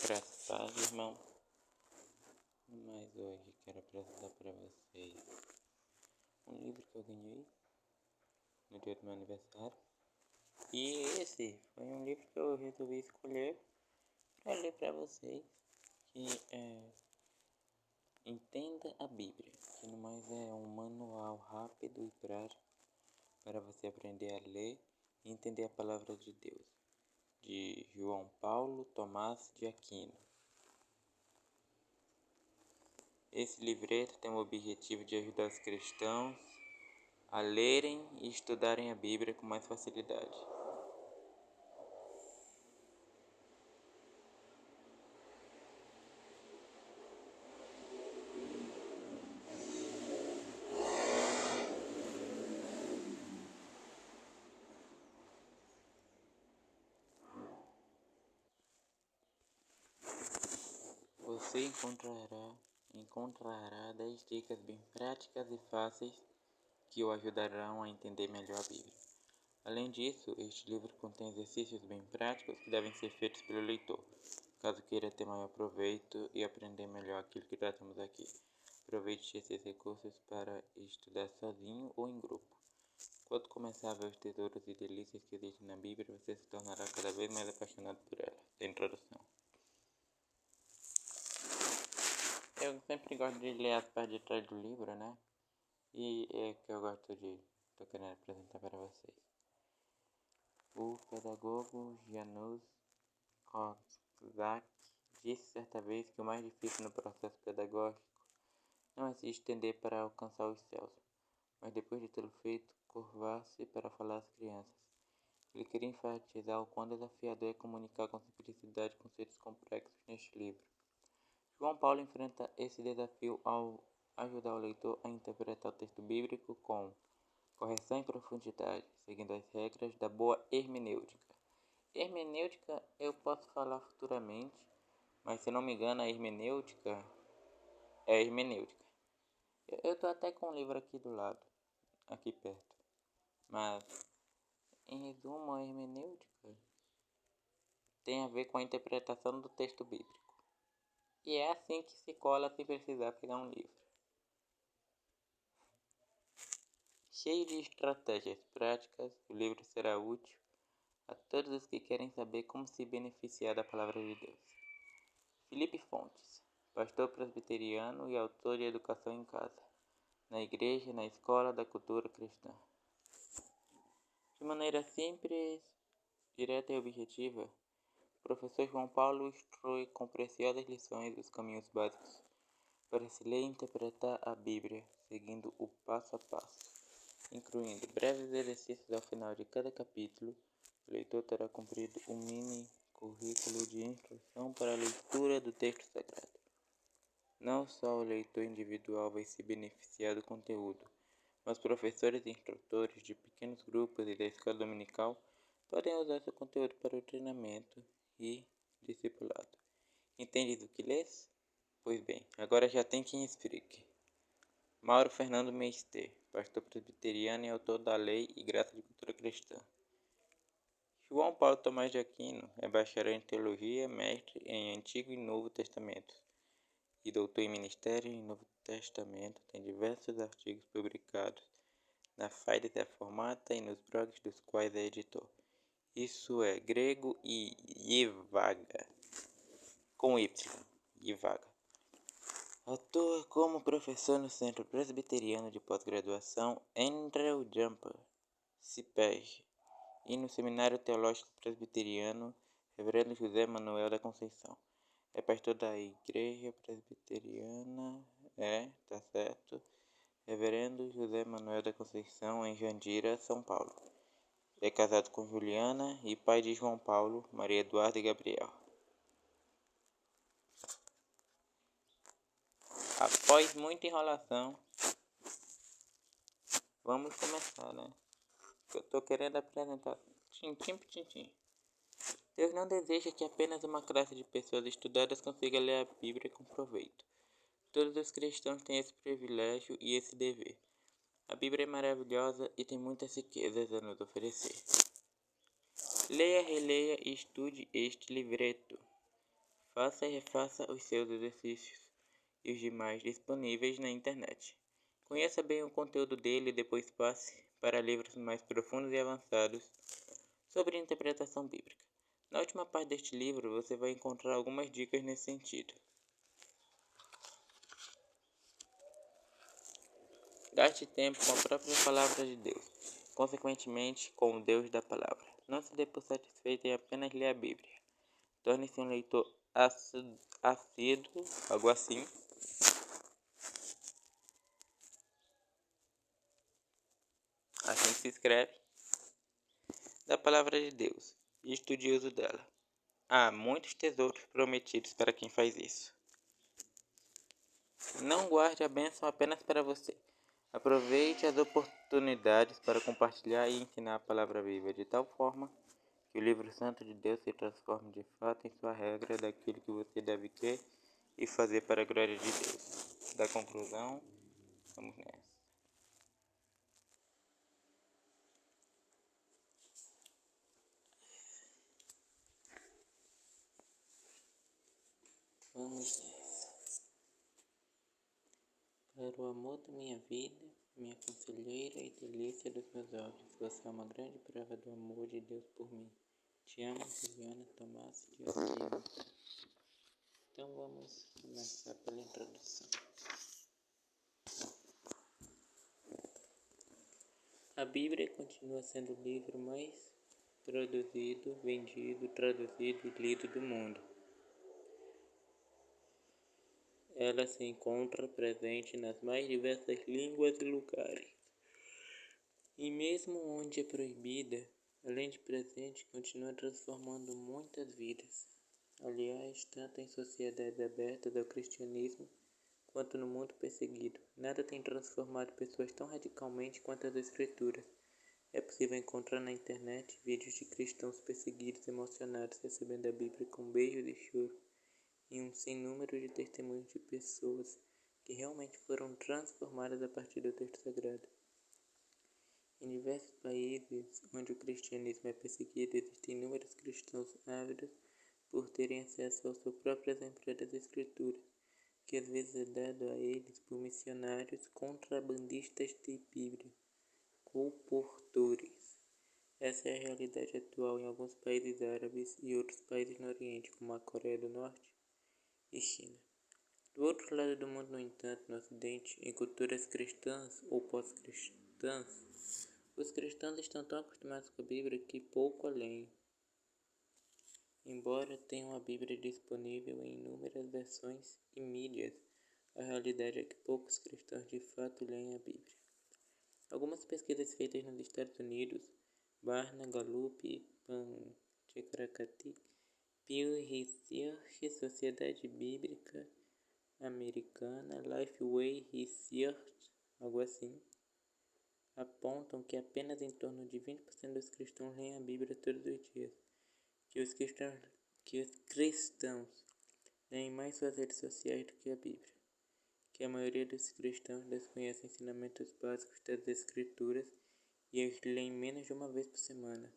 Graças a Deus, irmão. Mas hoje quero apresentar para vocês um livro que eu ganhei no dia do meu aniversário. E esse foi um livro que eu resolvi escolher para ler para vocês, que é Entenda a Bíblia, que no mais é um manual rápido e prático para você aprender a ler e entender a palavra de Deus, de João Paulo Tomás de Aquino. Esse livreto tem o objetivo de ajudar os cristãos a lerem e estudarem a Bíblia com mais facilidade. Você encontrará 10 dicas bem práticas e fáceis que o ajudarão a entender melhor a Bíblia. Além disso, este livro contém exercícios bem práticos que devem ser feitos pelo leitor, caso queira ter maior proveito e aprender melhor aquilo que tratamos aqui. Aproveite esses recursos para estudar sozinho ou em grupo. Quando começar a ver os tesouros e delícias que existem na Bíblia, você se tornará cada vez mais apaixonado por ela. Introdução. Eu sempre gosto de ler as partes de trás do livro, né? E é que eu tô querendo apresentar para vocês. O pedagogo Janusz Korczak disse certa vez que o mais difícil no processo pedagógico não é se estender para alcançar os céus, mas depois de tê-lo feito, curvar-se para falar às crianças. Ele queria enfatizar o quão desafiador é comunicar com simplicidade conceitos complexos neste livro. João Paulo enfrenta esse desafio ao ajudar o leitor a interpretar o texto bíblico com correção e profundidade, seguindo as regras da boa hermenêutica. Hermenêutica eu posso falar futuramente, mas se não me engano a hermenêutica é hermenêutica. Eu tô até com um livro aqui do lado, aqui perto, mas em resumo a hermenêutica tem a ver com a interpretação do texto bíblico. E é assim que se cola sem precisar pegar um livro. Cheio de estratégias práticas, o livro será útil a todos os que querem saber como se beneficiar da palavra de Deus. Felipe Fontes, pastor presbiteriano e autor de Educação em Casa, na igreja, na escola da cultura cristã. De maneira simples, direta e objetiva, o professor João Paulo instrui com preciosas lições os caminhos básicos para se ler e interpretar a Bíblia, seguindo o passo a passo, incluindo breves exercícios ao final de cada capítulo. O leitor terá cumprido um mini currículo de instrução para a leitura do texto sagrado. Não só o leitor individual vai se beneficiar do conteúdo, mas professores e instrutores de pequenos grupos e da escola dominical podem usar seu conteúdo para o treinamento e discipulado. Entendes o que lês? Pois bem, agora já tem quem explique. Mauro Fernando Meister, pastor presbiteriano e autor da Lei e Graça de Cultura Cristã. João Paulo Tomás de Aquino é bacharel em Teologia, mestre em Antigo e Novo Testamento e doutor em Ministério em Novo Testamento. Tem diversos artigos publicados na Fides Reformata e nos blogs dos quais é editor. Isso é grego e Yevaga, com Y, Yevaga. Atua como professor no Centro Presbiteriano de Pós-Graduação Andrew Jumper, CIPEG, e no Seminário Teológico Presbiteriano Reverendo José Manuel da Conceição. É pastor da Igreja Presbiteriana, Reverendo José Manuel da Conceição, em Jandira, São Paulo. É casado com Juliana e pai de João Paulo, Maria Eduarda e Gabriel. Após muita enrolação, vamos começar, né? Eu tô querendo apresentar tintim por tintim. Deus não deseja que apenas uma classe de pessoas estudadas consiga ler a Bíblia com proveito. Todos os cristãos têm esse privilégio e esse dever. A Bíblia é maravilhosa e tem muitas riquezas a nos oferecer. Leia, releia e estude este livreto. Faça e refaça os seus exercícios e os demais disponíveis na internet. Conheça bem o conteúdo dele e depois passe para livros mais profundos e avançados sobre interpretação bíblica. Na última parte deste livro, você vai encontrar algumas dicas nesse sentido. Gaste tempo com a própria palavra de Deus, consequentemente com o Deus da palavra. Não se dê por satisfeito em apenas ler a Bíblia. Torne-se um leitor assíduo, algo assim. Assim se escreve. Da palavra de Deus e estudioso dela. Há muitos tesouros prometidos para quem faz isso. Não guarde a bênção apenas para você. Aproveite as oportunidades para compartilhar e ensinar a palavra viva de tal forma que o livro santo de Deus se transforme de fato em sua regra daquilo que você deve crer e fazer para a glória de Deus. Da conclusão, vamos nessa. Vamos nessa. Para o amor da minha vida, minha conselheira e delícia dos meus olhos, você é uma grande prova do amor de Deus por mim. Te amo, Viviana Tomás de Ossino. Então vamos começar pela introdução. A Bíblia continua sendo o livro mais produzido, vendido, traduzido e lido do mundo. Ela se encontra presente nas mais diversas línguas e lugares. E mesmo onde é proibida, além de presente, continua transformando muitas vidas. Aliás, tanto em sociedades abertas ao cristianismo, quanto no mundo perseguido, nada tem transformado pessoas tão radicalmente quanto as Escrituras. É possível encontrar na internet vídeos de cristãos perseguidos emocionados recebendo a Bíblia com beijos e choro, e um sem número de testemunhos de pessoas que realmente foram transformadas a partir do texto sagrado. Em diversos países onde o cristianismo é perseguido, existem inúmeros cristãos ávidos por terem acesso ao seu próprio exemplar das Escrituras, que às vezes é dado a eles por missionários contrabandistas de Bíblia, colportores. Essa é a realidade atual em alguns países árabes e outros países no Oriente, como a Coreia do Norte e China. Do outro lado do mundo, no entanto, no Ocidente, em culturas cristãs ou pós-cristãs, os cristãos estão tão acostumados com a Bíblia que pouco a leem. Embora tenham a Bíblia disponível em inúmeras versões e mídias, a realidade é que poucos cristãos de fato leem a Bíblia. Algumas pesquisas feitas nos Estados Unidos, Barna, Gallup, Panchakrakati, Pew Research, Sociedade Bíblica Americana, Lifeway Research, algo assim, apontam que apenas em torno de 20% dos cristãos leem a Bíblia todos os dias, que os cristãos leem mais suas redes sociais do que a Bíblia, que a maioria dos cristãos desconhece ensinamentos básicos das Escrituras e as leem menos de uma vez por semana.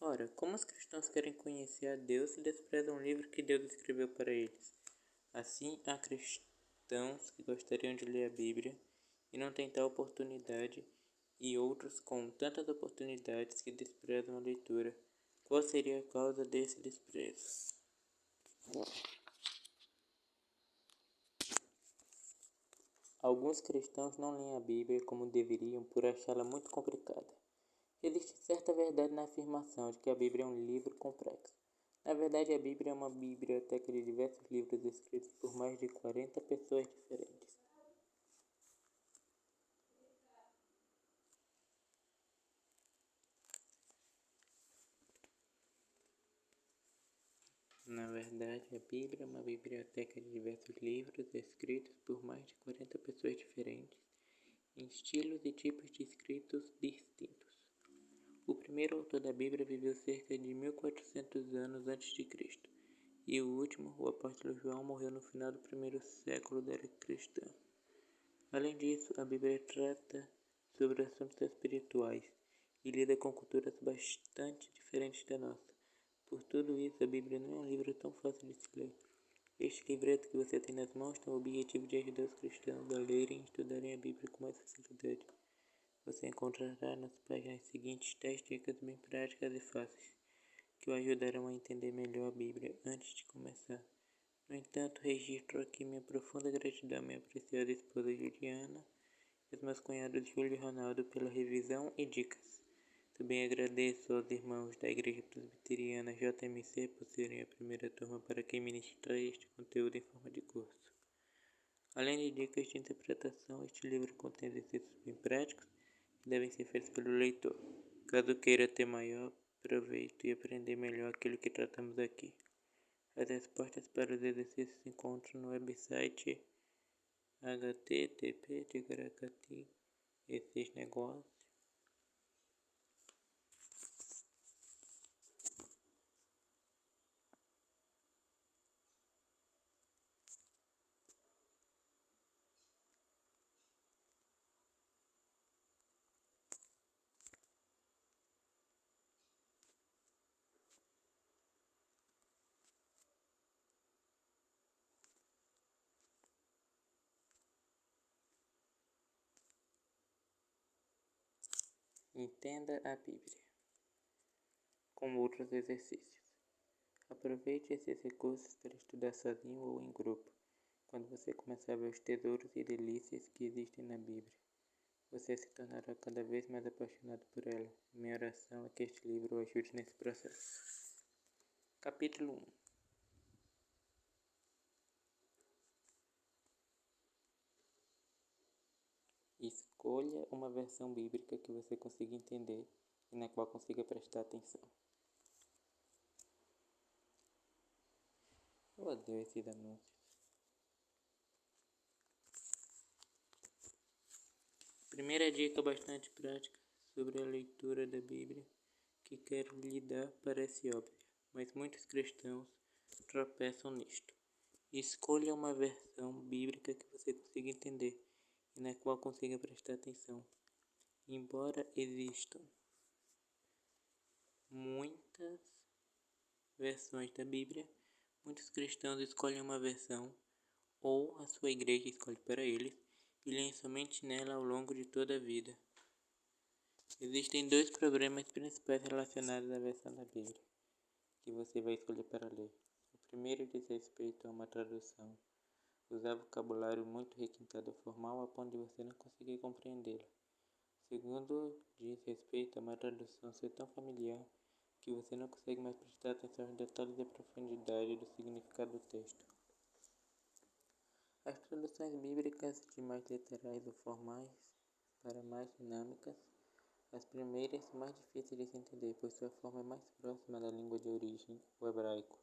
Ora, como os cristãos querem conhecer a Deus se desprezam o livro que Deus escreveu para eles? Assim, há cristãos que gostariam de ler a Bíblia e não têm tal oportunidade, e outros com tantas oportunidades que desprezam a leitura. Qual seria a causa desse desprezo? Alguns cristãos não leem a Bíblia como deveriam por achá-la muito complicada. Existe certa verdade na afirmação de que a Bíblia é um livro complexo. Na verdade, a Bíblia é uma biblioteca de diversos livros escritos por mais de 40 pessoas diferentes. Na verdade, a Bíblia é uma biblioteca de diversos livros escritos por mais de 40 pessoas diferentes, em estilos e tipos de escritos distintos. O primeiro autor da Bíblia viveu cerca de 1400 anos antes de Cristo, e o último, o apóstolo João, morreu no final do primeiro século da era cristã. Além disso, a Bíblia trata sobre assuntos espirituais e lida com culturas bastante diferentes da nossa. Por tudo isso, a Bíblia não é um livro tão fácil de se ler. Este livreto que você tem nas mãos tem o objetivo de ajudar os cristãos a lerem e estudarem a Bíblia com mais facilidade. Você encontrará nas páginas seguintes 10 dicas bem práticas e fáceis que o ajudarão a entender melhor a Bíblia antes de começar. No entanto, registro aqui minha profunda gratidão à minha preciosa esposa Juliana e aos meus cunhados Júlio e Ronaldo pela revisão e dicas. Também agradeço aos irmãos da Igreja Presbiteriana JMC por serem a primeira turma para quem ministrar este conteúdo em forma de curso. Além de dicas de interpretação, este livro contém exercícios bem práticos que devem ser feitos pelo leitor, caso queira ter maior proveito e aprender melhor aquilo que tratamos aqui. As respostas para os exercícios se encontram no website http esses negócios. Entenda a Bíblia, com outros exercícios. Aproveite esses recursos para estudar sozinho ou em grupo, quando você começar a ver os tesouros e delícias que existem na Bíblia. Você se tornará cada vez mais apaixonado por ela. Minha oração é que este livro o ajude nesse processo. Capítulo 1. Escolha uma versão bíblica que você consiga entender e na qual consiga prestar atenção. Eu odeio esses anúncios. Primeira dica bastante prática sobre a leitura da Bíblia que quero lhe dar parece óbvia, mas muitos cristãos tropeçam nisto. Escolha uma versão bíblica que você consiga entender e na qual consiga prestar atenção. Embora existam muitas versões da Bíblia, muitos cristãos escolhem uma versão ou a sua igreja escolhe para eles e leem somente nela ao longo de toda a vida. Existem dois problemas principais relacionados à versão da Bíblia que você vai escolher para ler. O primeiro diz respeito a uma tradução, usar vocabulário muito requintado formal a ponto de você não conseguir compreendê-la. O segundo diz respeito a uma tradução ser tão familiar que você não consegue mais prestar atenção aos detalhes e profundidade do significado do texto. As traduções bíblicas de mais literais ou formais para mais dinâmicas, as primeiras são mais difíceis de se entender, pois sua forma é mais próxima da língua de origem, o hebraico,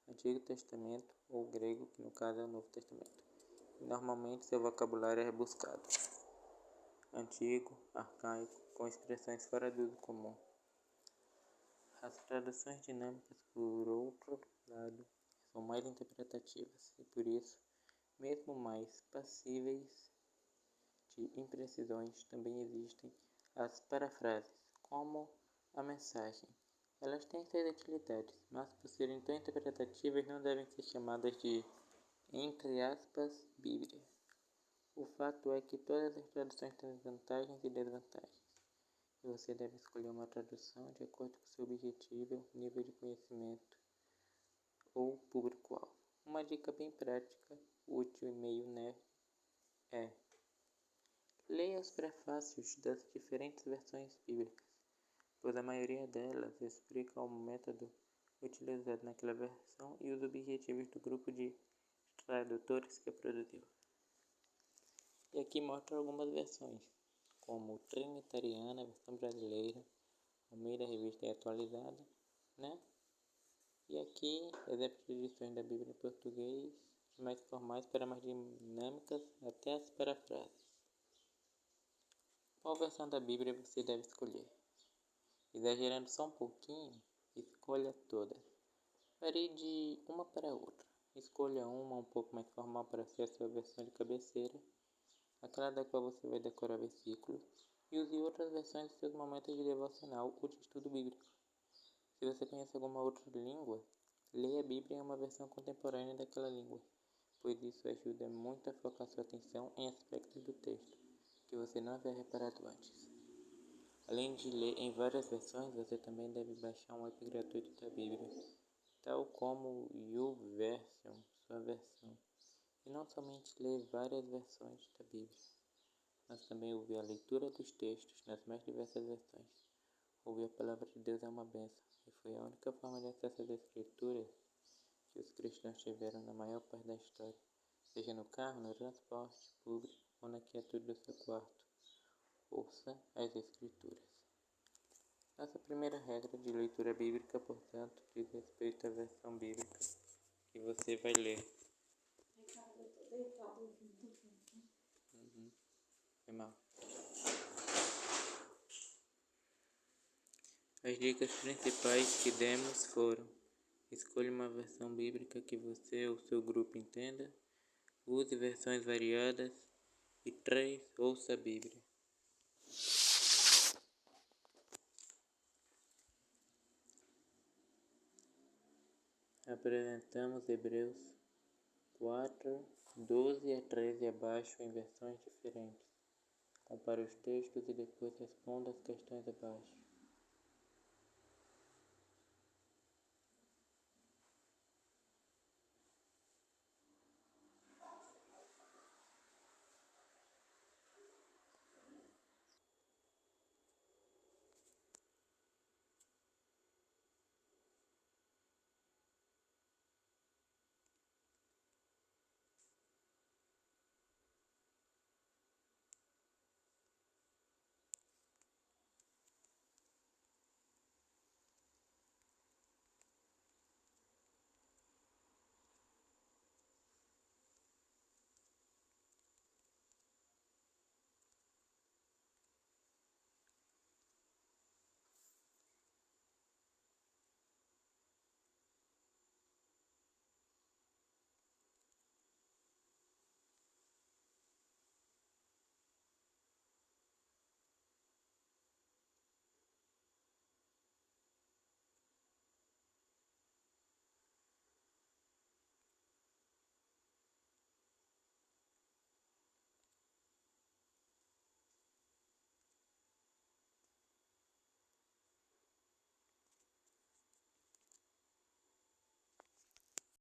Antigo Testamento ou grego, que no caso é o Novo Testamento. E normalmente seu vocabulário é rebuscado, antigo, arcaico, com expressões fora do uso comum. As traduções dinâmicas, por outro lado, são mais interpretativas e por isso, mesmo mais passíveis de imprecisões, também existem as parafrases, como a mensagem. Elas têm suas utilidades, mas por serem tão interpretativas não devem ser chamadas de, entre aspas, Bíblia. O fato é que todas as traduções têm vantagens e desvantagens, e você deve escolher uma tradução de acordo com seu objetivo, nível de conhecimento ou público-alvo. Uma dica bem prática, útil e meio nerd é: leia os prefácios das diferentes versões bíblicas, pois a maioria delas explica o método utilizado naquela versão e os objetivos do grupo de tradutores que a produziu. E aqui mostra algumas versões, como Trinitariana, versão brasileira, Almeida Revista e Atualizada, né? E aqui, exemplos de edições da Bíblia em português, de mais formais para mais dinâmicas, até as parafrases. Qual versão da Bíblia você deve escolher? Exagerando só um pouquinho, escolha todas. Varie de uma para outra. Escolha uma um pouco mais formal para ser a sua versão de cabeceira, aquela da qual você vai decorar versículos, e use outras versões de seus momentos de devocional ou de estudo bíblico. Se você conhece alguma outra língua, Leia a Bíblia em uma versão contemporânea daquela língua, pois isso ajuda muito a focar sua atenção em aspectos do texto que você não havia reparado antes. Além de ler em várias versões, você também deve baixar um app gratuito da Bíblia, tal como o YouVersion, sua versão, e não somente ler várias versões da Bíblia, mas também ouvir a leitura dos textos nas mais diversas versões. Ouvir a palavra de Deus é uma bênção, e foi a única forma de acesso às Escrituras que os cristãos tiveram na maior parte da história, seja no carro, no transporte público ou na quietude do seu quarto. Ouça as Escrituras. Nossa primeira regra de leitura bíblica, portanto, diz respeito à versão bíblica que você vai ler. Foi mal. As dicas principais que demos foram: escolha uma versão bíblica que você ou seu grupo entenda, use versões variadas e 3. Ouça a Bíblia. Apresentamos Hebreus 4, 12 a 13 abaixo em versões diferentes. Compare os textos e depois responda as questões abaixo.